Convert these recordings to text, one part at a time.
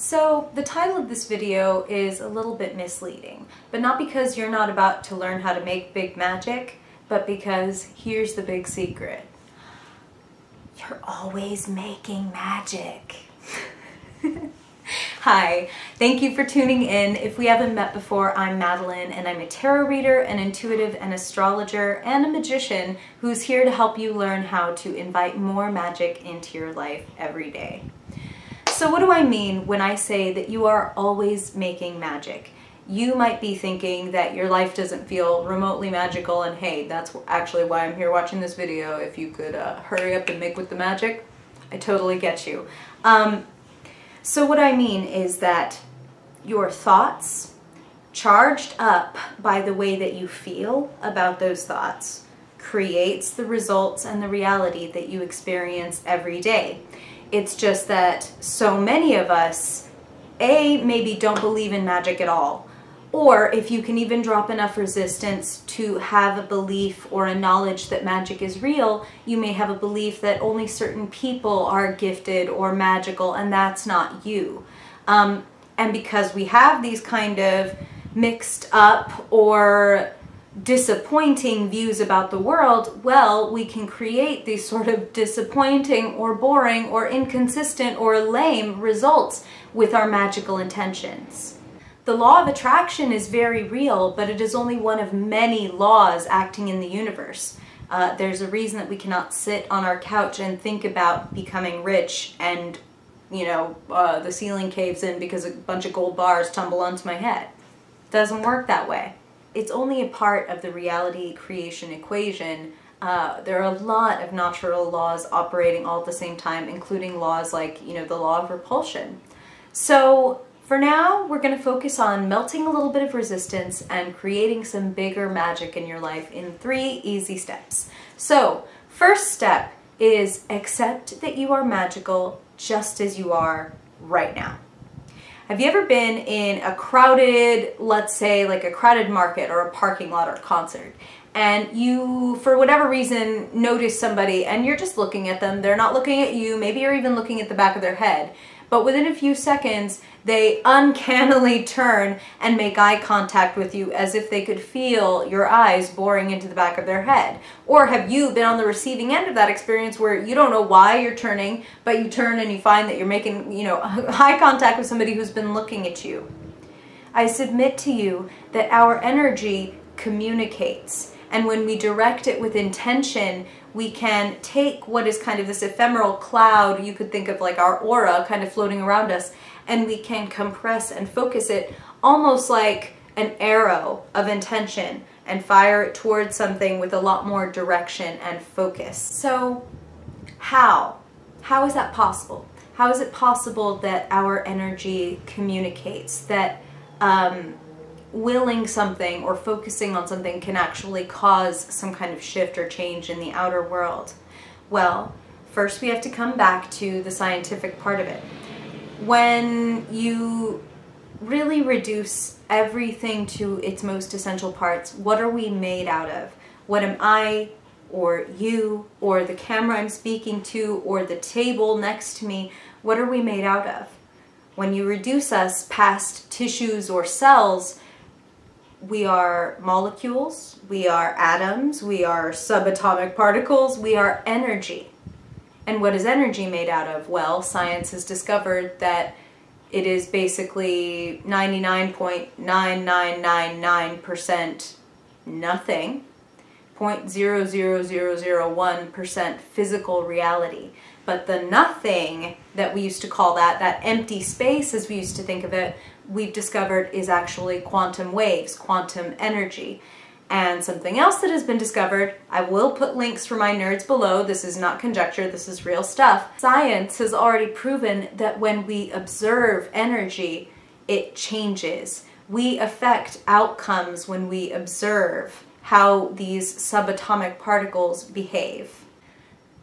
So the title of this video is a little bit misleading, but not because you're not about to learn how to make big magic, but because here's the big secret. You're always making magic. Hi, thank you for tuning in. If we haven't met before, I'm Madeline, and I'm a tarot reader, an intuitive, an astrologer, and a magician who's here to help you learn how to invite more magic into your life every day. So what do I mean when I say that you are always making magic? You might be thinking that your life doesn't feel remotely magical, and hey, that's actually why I'm here watching this video. If you could hurry up and make with the magic, I totally get you. So what I mean is that your thoughts, charged up by the way that you feel about those thoughts, creates the results and the reality that you experience every day. It's just that so many of us, maybe don't believe in magic at all, or if you can even drop enough resistance to have a belief or a knowledge that magic is real, you may have a belief that only certain people are gifted or magical, and that's not you. And because we have these kind of mixed up or disappointing views about the world, well, we can create these sort of disappointing or boring or inconsistent or lame results with our magical intentions. The law of attraction is very real, but it is only one of many laws acting in the universe. There's a reason that we cannot sit on our couch and think about becoming rich and, the ceiling caves in because a bunch of gold bars tumble onto my head. It doesn't work that way. It's only a part of the reality creation equation. There are a lot of natural laws operating all at the same time, including laws like, the law of repulsion. So for now, we're going to focus on melting a little bit of resistance and creating some bigger magic in your life in 3 easy steps. So first step is accept that you are magical just as you are right now. Have you ever been in a crowded, let's say like a crowded market or a parking lot or a concert, and you, for whatever reason, notice somebody and you're just looking at them, they're not looking at you, maybe you're even looking at the back of their head, but within a few seconds, they uncannily turn and make eye contact with you as if they could feel your eyes boring into the back of their head? Or have you been on the receiving end of that experience where you don't know why you're turning, but you turn and you find that you're making, eye contact with somebody who's been looking at you? I submit to you that our energy communicates, and when we direct it with intention, we can take what is kind of this ephemeral cloud, you could think of like our aura kind of floating around us, and we can compress and focus it almost like an arrow of intention and fire it towards something with a lot more direction and focus. So how is that possible? How is it possible that our energy communicates, that willing something or focusing on something can actually cause some kind of shift or change in the outer world? Well, first we have to come back to the scientific part of it. When you really reduce everything to its most essential parts, what are we made out of? What am I, or you, or the camera I'm speaking to, or the table next to me, what are we made out of? When you reduce us past tissues or cells, we are molecules, we are atoms, we are subatomic particles, we are energy. And what is energy made out of? Well, science has discovered that it is basically 99.9999% nothing, 0.00001% physical reality. But the nothing that we used to call that empty space as we used to think of it, we've discovered is actually quantum waves, quantum energy. And something else that has been discovered, I will put links for my nerds below, this is not conjecture, this is real stuff. Science has already proven that when we observe energy, it changes. We affect outcomes when we observe how these subatomic particles behave.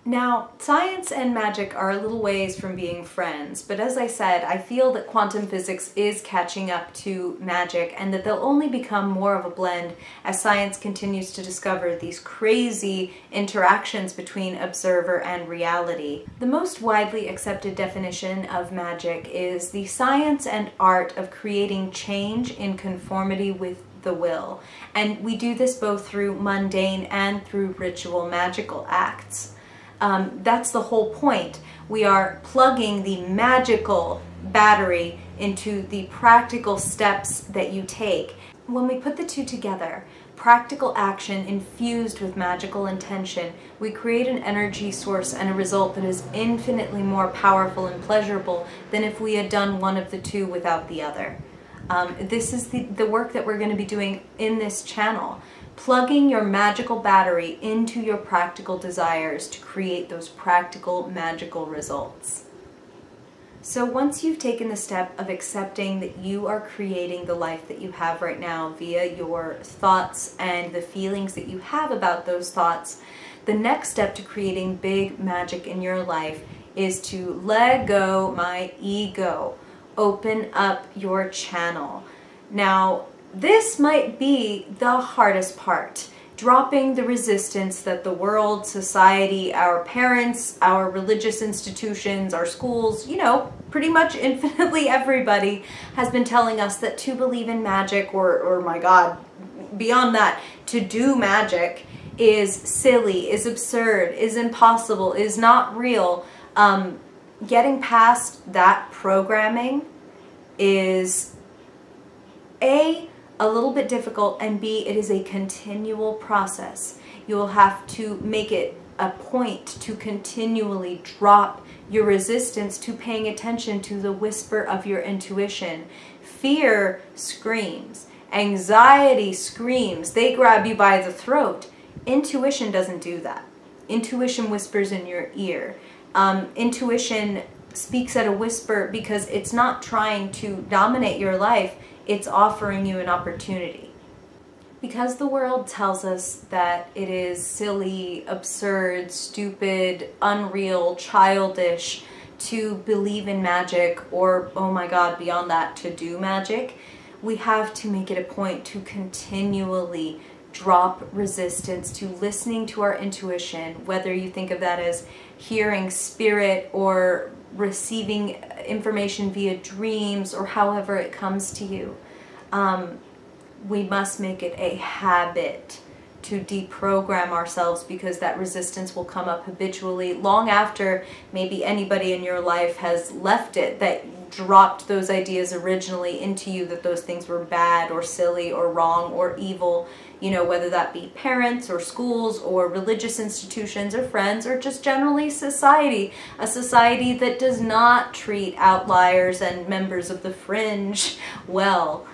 Now, science and magic are a little ways from being friends, but as I said, I feel that quantum physics is catching up to magic and that they'll only become more of a blend as science continues to discover these crazy interactions between observer and reality. The most widely accepted definition of magic is the science and art of creating change in conformity with the will. And we do this both through mundane and through ritual magical acts. That's the whole point. We are plugging the magical battery into the practical steps that you take. When we put the two together, practical action infused with magical intention, we create an energy source and a result that is infinitely more powerful and pleasurable than if we had done one of the two without the other. This is the work that we're going to be doing in this channel. Plugging your magical battery into your practical desires to create those practical magical results. So once you've taken the step of accepting that you are creating the life that you have right now via your thoughts and the feelings that you have about those thoughts, the next step to creating big magic in your life is to let go my ego. Open up your channel. Now, this might be the hardest part, dropping the resistance that the world, society, our parents, our religious institutions, our schools, you know, pretty much infinitely everybody has been telling us that to believe in magic or my God, beyond that, to do magic is silly, is absurd, is impossible, is not real. Getting past that programming is A, a little bit difficult, and B, it is a continual process. You will have to make it a point to continually drop your resistance to paying attention to the whisper of your intuition. Fear screams. Anxiety screams. They grab you by the throat. Intuition doesn't do that. Intuition whispers in your ear. Intuition speaks at a whisper because it's not trying to dominate your life. It's offering you an opportunity. Because the world tells us that it is silly, absurd, stupid, unreal, childish to believe in magic or, oh my God, beyond that, to do magic, we have to make it a point to continually drop resistance to listening to our intuition, whether you think of that as hearing spirit or receiving information via dreams or however it comes to you. We must make it a habit to deprogram ourselves because that resistance will come up habitually long after maybe anybody in your life has left it, that dropped those ideas originally into you that those things were bad or silly or wrong or evil, you know, whether that be parents or schools or religious institutions or friends or just generally society, a society that does not treat outliers and members of the fringe well.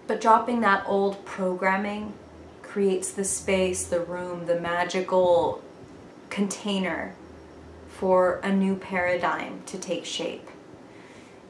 But dropping that old programming creates the space, the room, the magical container for a new paradigm to take shape.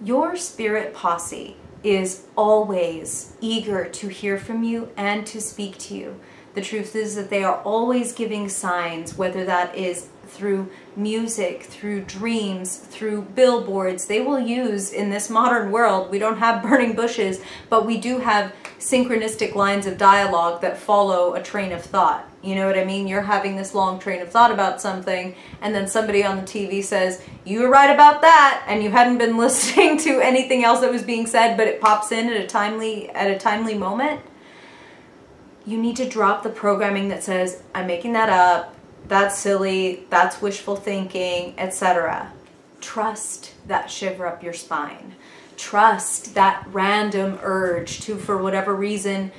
Your spirit posse is always eager to hear from you and to speak to you. The truth is that they are always giving signs, whether that is through music, through dreams, through billboards. They will use, in this modern world, we don't have burning bushes, but we do have synchronistic lines of dialogue that follow a train of thought. You know what I mean? You're having this long train of thought about something, and then somebody on the TV says, you were right about that, and you hadn't been listening to anything else that was being said, but it pops in at a timely moment. You need to drop the programming that says, I'm making that up, that's silly, that's wishful thinking, etc. Trust that shiver up your spine. Trust that random urge to, for whatever reason,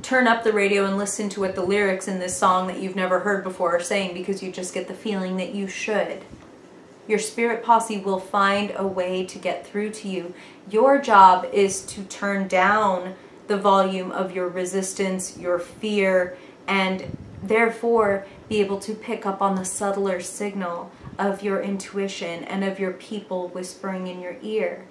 turn up the radio and listen to what the lyrics in this song that you've never heard before are saying because you just get the feeling that you should. Your spirit posse will find a way to get through to you. Your job is to turn down the volume of your resistance, your fear, and therefore be able to pick up on the subtler signal of your intuition and of your people whispering in your ear.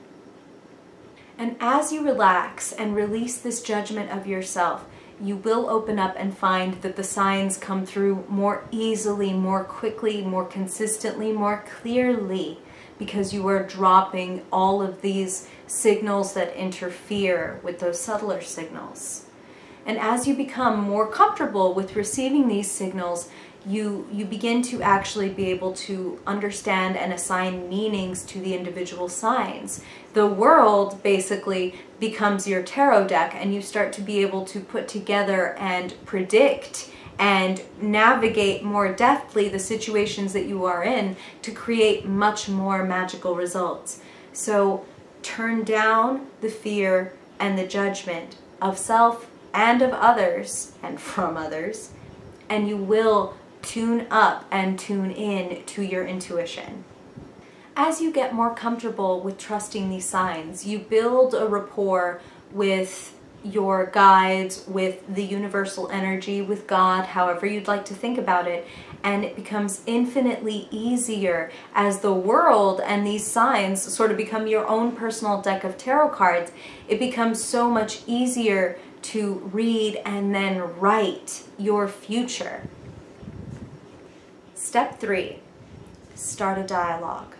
And as you relax and release this judgment of yourself, you will open up and find that the signs come through more easily, more quickly, more consistently, more clearly, because you are dropping all of these signals that interfere with those subtler signals. And as you become more comfortable with receiving these signals, you begin to actually be able to understand and assign meanings to the individual signs. The world basically becomes your tarot deck, and you start to be able to put together and predict and navigate more deftly the situations that you are in to create much more magical results. So turn down the fear and the judgment of self and of others and from others, and you will tune up and tune in to your intuition. As you get more comfortable with trusting these signs, you build a rapport with your guides, with the universal energy, with God, however you'd like to think about it, and it becomes infinitely easier as the world and these signs sort of become your own personal deck of tarot cards. It becomes so much easier to read and then write your future. Step 3, start a dialogue.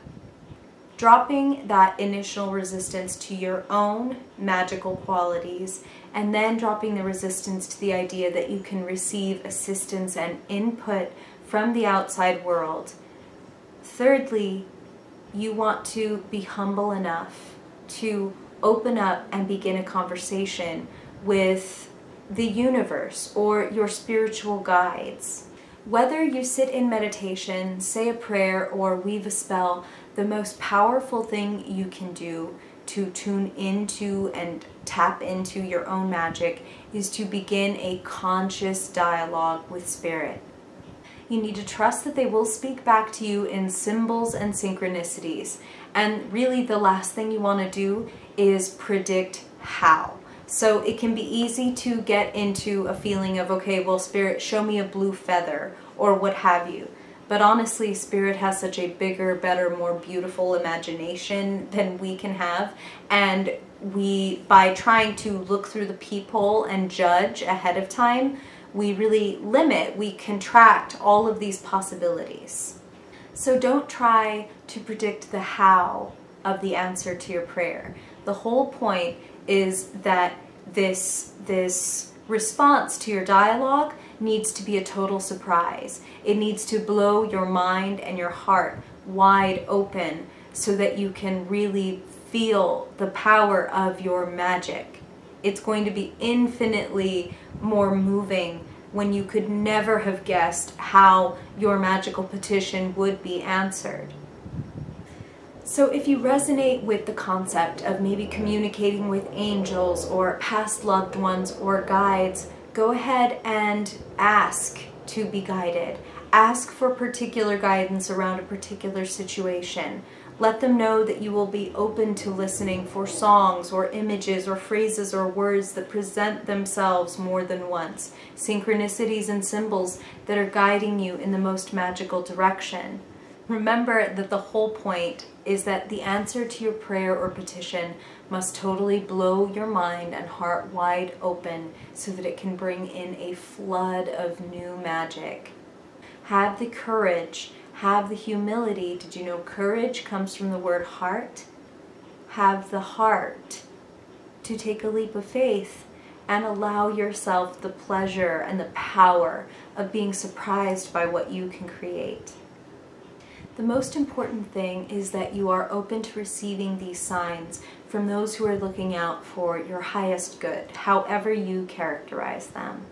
Dropping that initial resistance to your own magical qualities, and then dropping the resistance to the idea that you can receive assistance and input from the outside world. Thirdly, you want to be humble enough to open up and begin a conversation with the universe or your spiritual guides. Whether you sit in meditation, say a prayer, or weave a spell, the most powerful thing you can do to tune into and tap into your own magic is to begin a conscious dialogue with spirit. You need to trust that they will speak back to you in symbols and synchronicities. And really the last thing you want to do is predict how. So it can be easy to get into a feeling of, okay, well, Spirit, show me a blue feather or what have you. But honestly, Spirit has such a bigger, better, more beautiful imagination than we can have. And by trying to look through the peephole and judge ahead of time, we really limit, we contract all of these possibilities. So don't try to predict the how of the answer to your prayer. The whole point is that this response to your dialogue needs to be a total surprise. It needs to blow your mind and your heart wide open so that you can really feel the power of your magic. It's going to be infinitely more moving when you could never have guessed how your magical petition would be answered. So if you resonate with the concept of maybe communicating with angels or past loved ones or guides, go ahead and ask to be guided. Ask for particular guidance around a particular situation. Let them know that you will be open to listening for songs or images or phrases or words that present themselves more than once, synchronicities and symbols that are guiding you in the most magical direction. Remember that the whole point is that the answer to your prayer or petition must totally blow your mind and heart wide open so that it can bring in a flood of new magic. Have the courage, have the humility. Did you know courage comes from the word heart? Have the heart to take a leap of faith and allow yourself the pleasure and the power of being surprised by what you can create. The most important thing is that you are open to receiving these signs from those who are looking out for your highest good, however you characterize them.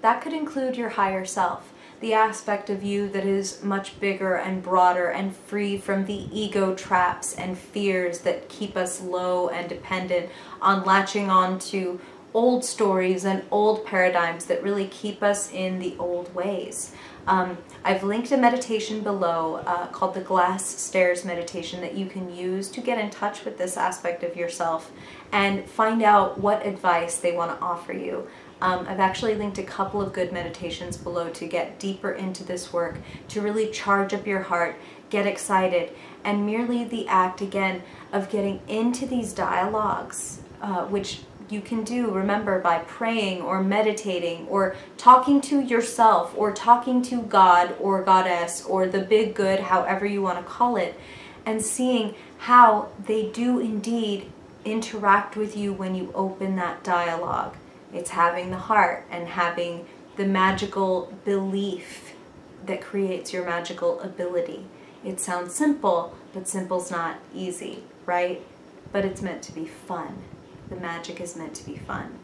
That could include your higher self, the aspect of you that is much bigger and broader and free from the ego traps and fears that keep us low and dependent on latching on to old stories and old paradigms that really keep us in the old ways. I've linked a meditation below called the Glass Stairs meditation that you can use to get in touch with this aspect of yourself and find out what advice they want to offer you. I've actually linked a couple of good meditations below to get deeper into this work, to really charge up your heart, get excited, and merely the act, again, of getting into these dialogues, which you can do, remember, by praying or meditating or talking to yourself or talking to God or Goddess or the big good, however you want to call it, and seeing how they do indeed interact with you when you open that dialogue. It's having the heart and having the magical belief that creates your magical ability. It sounds simple, but simple's not easy, right? But it's meant to be fun. The magic is meant to be fun.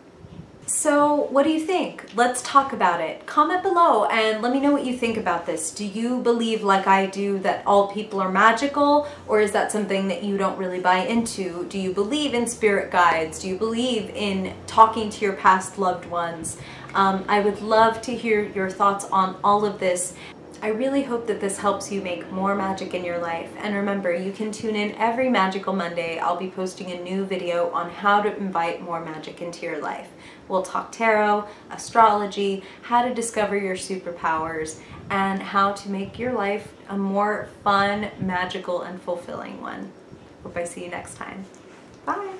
So what do you think? Let's talk about it. Comment below and let me know what you think about this. Do you believe, like I do, that all people are magical, or is that something that you don't really buy into? Do you believe in spirit guides? Do you believe in talking to your past loved ones? I would love to hear your thoughts on all of this. I really hope that this helps you make more magic in your life. And remember, you can tune in every Magical Monday. I'll be posting a new video on how to invite more magic into your life. We'll talk tarot, astrology, how to discover your superpowers, and how to make your life a more fun, magical, and fulfilling one. Hope I see you next time. Bye!